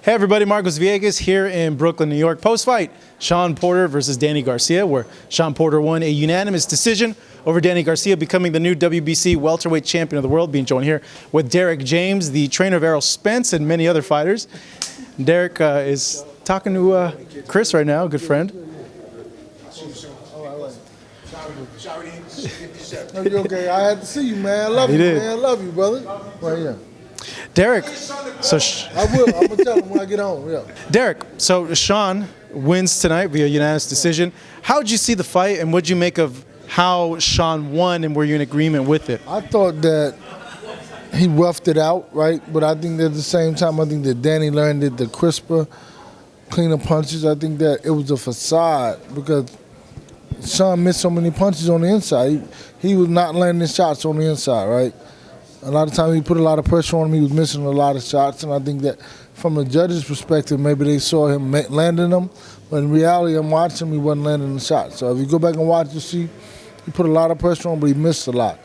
Hey everybody, Marcos Villegas here in Brooklyn, New York. Post-fight, Shawn Porter versus Danny Garcia, where Shawn Porter won a unanimous decision over Danny Garcia, becoming the new WBC welterweight champion of the world. Being joined here with Derrick James, the trainer of Errol Spence, and many other fighters. Derrick is talking to Chris right now, a good friend. Okay, I had to see you, man. I love you, man. I love you, brother. Right here. Derrick, so I will. I'm gonna tell him when I get home. Yeah. Derrick, so Shawn wins tonight via unanimous decision. How did you see the fight, and what did you make of how Shawn won, and were you in agreement with it? I thought that he roughed it out, right? But I think that at the same time, I think that Danny learned that the crisper, cleaner punches. I think that it was a facade because Shawn missed so many punches on the inside. He was not landing shots on the inside, right? A lot of times he put a lot of pressure on him. He was missing a lot of shots, and I think that from the judge's perspective, maybe they saw him landing them, but in reality, I'm watching him, he wasn't landing the shots. So if you go back and watch, you see he put a lot of pressure on, but he missed a lot.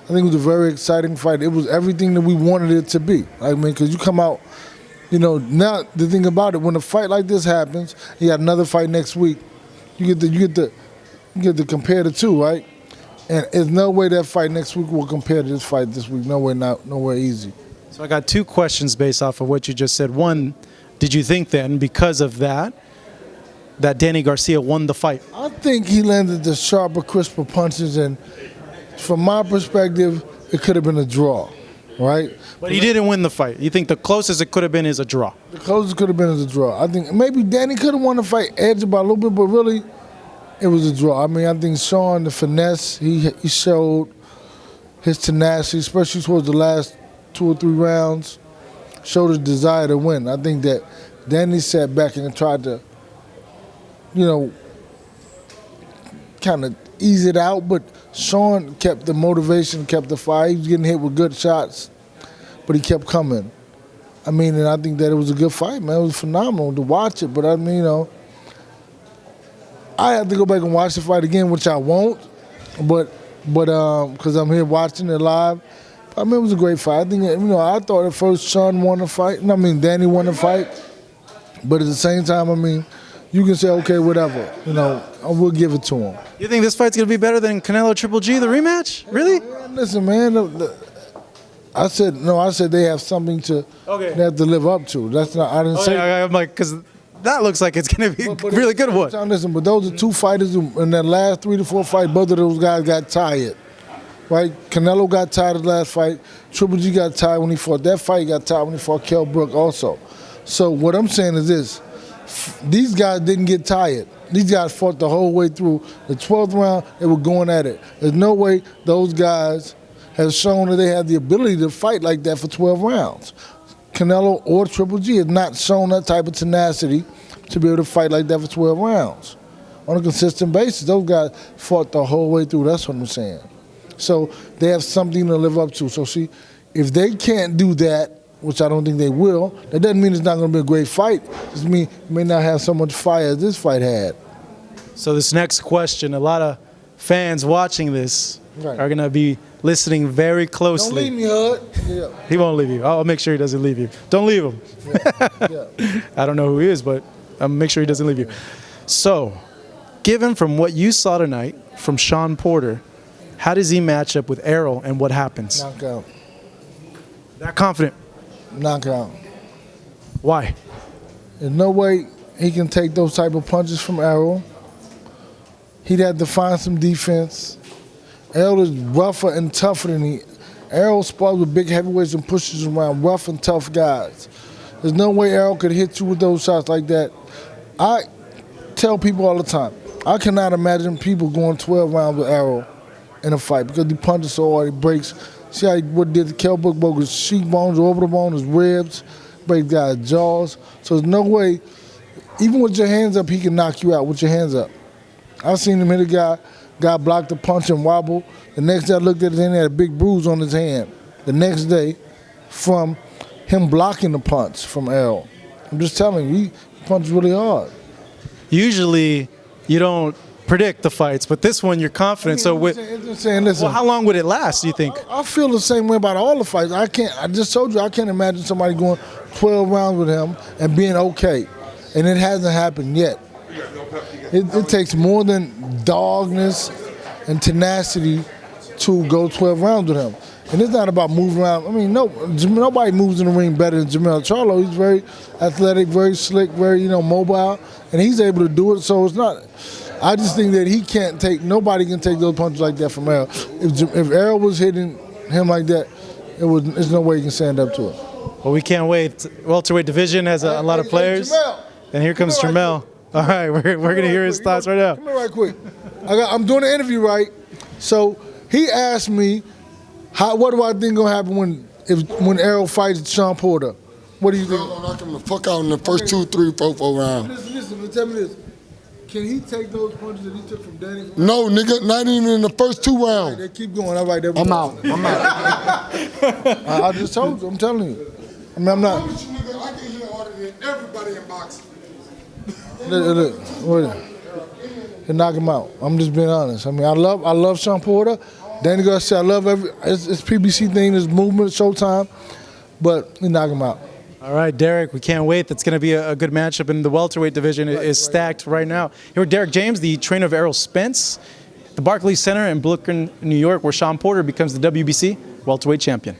I think it was a very exciting fight. It was everything that we wanted it to be. I mean, because you come out, you know, now the thing about it, when a fight like this happens, you got another fight next week, you get to compare the two, right? And there's no way that fight next week will compare to this fight this week. Nowhere easy. So I got two questions based off of what you just said. One, did you think then, because of that Danny Garcia won the fight? I think he landed the sharper, crisper punches, and from my perspective, it could have been a draw, right? But he didn't win the fight. You think the closest it could have been is a draw? The closest could have been is a draw. I think maybe Danny could have won the fight, edged by a little bit, but really, it was a draw. I mean, I think Shawn, the finesse, he showed his tenacity, especially towards the last 2 or 3 rounds, showed his desire to win. I think that Danny sat back and tried to, you know, kind of ease it out, but Shawn kept the motivation, kept the fire. He was getting hit with good shots, but he kept coming. I mean, and I think that it was a good fight, man. It was phenomenal to watch it, but I mean, you know, I have to go back and watch the fight again, which I won't, but because I'm here watching it live. I mean, it was a great fight. I think, you know, I thought at first Shawn won the fight. I mean, Danny won the fight, but at the same time, I mean, you can say, okay, whatever, you know, I will give it to him. You think this fight's gonna be better than Canelo Triple G, the rematch? Really? Man, listen, man. I said they have something to they have to live up to. That's not. I didn't say. I'm like, because that looks like it's going to be a really good one. Listen, but those are two fighters in that last 3 to 4 fights. Both of those guys got tired, right? Canelo got tired of the last fight. Triple G got tired when he fought that fight. He got tired when he fought Kell Brook also. So what I'm saying is this. These guys didn't get tired. These guys fought the whole way through. The 12th round, they were going at it. There's no way those guys have shown that they have the ability to fight like that for 12 rounds. Canelo or Triple G has not shown that type of tenacity to be able to fight like that for 12 rounds. On a consistent basis, those guys fought the whole way through. That's what I'm saying. So they have something to live up to. So see, if they can't do that, which I don't think they will, that doesn't mean it's not going to be a great fight. It just means it may not have so much fire as this fight had. So this next question, a lot of fans watching this are going to be listening very closely. Don't leave me, Hud. Yeah. He won't leave you. I'll make sure he doesn't leave you. Don't leave him. Yeah. I don't know who he is, but I'll make sure he doesn't leave you. So, given from what you saw tonight from Shawn Porter, how does he match up with Errol and what happens? Knockout. That confident? Knockout. Why? There's no way he can take those type of punches from Errol. He'd have to find some defense. Errol is rougher and tougher than he. Errol spars with big heavyweights and pushes around rough and tough guys. There's no way Errol could hit you with those shots like that. I tell people all the time, I cannot imagine people going 12 rounds with Errol in a fight because he punches so hard, he breaks. See how what did the Kell Brook broke his cheekbones, orbital bone, his ribs, break guys' jaws. So there's no way, even with your hands up, he can knock you out with your hands up. I've seen him hit a guy blocked the punch and wobble. The next day I looked at his hand, he had a big bruise on his hand. The next day, from him blocking the punch from Errol. I'm just telling you, he punches really hard. Usually, you don't predict the fights, but this one you're confident. So listen, well, how long would it last, do you think? I feel the same way about all the fights. I just told you, I can't imagine somebody going 12 rounds with him and being okay. And it hasn't happened yet. It takes more than dogness and tenacity to go 12 rounds with him. And it's not about moving around. I mean, nobody moves in the ring better than Jermell Charlo. He's very athletic, very slick, very, mobile, and he's able to do it. So it's not. I just think that nobody can take those punches like that from Errol. If Errol was hitting him like that, there's no way he can stand up to it. Well, we can't wait. Welterweight division has a lot of players. And here comes Jermell. All right, we're going to hear his thoughts right now. Come here right quick. I'm doing an interview, right? So he asked me, what do I think going to happen when Errol fights Shawn Porter? What do you think? I'm going to knock him the fuck out in the first 2, 3, 4 rounds. Listen, tell me this. Can he take those punches that he took from Danny? No, nigga, not even in the first 2 rounds. They keep going. All right, I'm out. I just told you. I'm telling you. I mean, I'm not. I can hear harder than everybody in boxing. Look. Knock him out. I'm just being honest. I mean, I love Shawn Porter. Danny Garcia, I love it's PBC thing, it's movement, it's showtime, but he knock him out. All right, Derrick, we can't wait. That's going to be a good matchup, and the welterweight division is stacked right now. Here with Derrick James, the trainer of Errol Spence, the Barclays Center in Brooklyn, New York, where Shawn Porter becomes the WBC welterweight champion.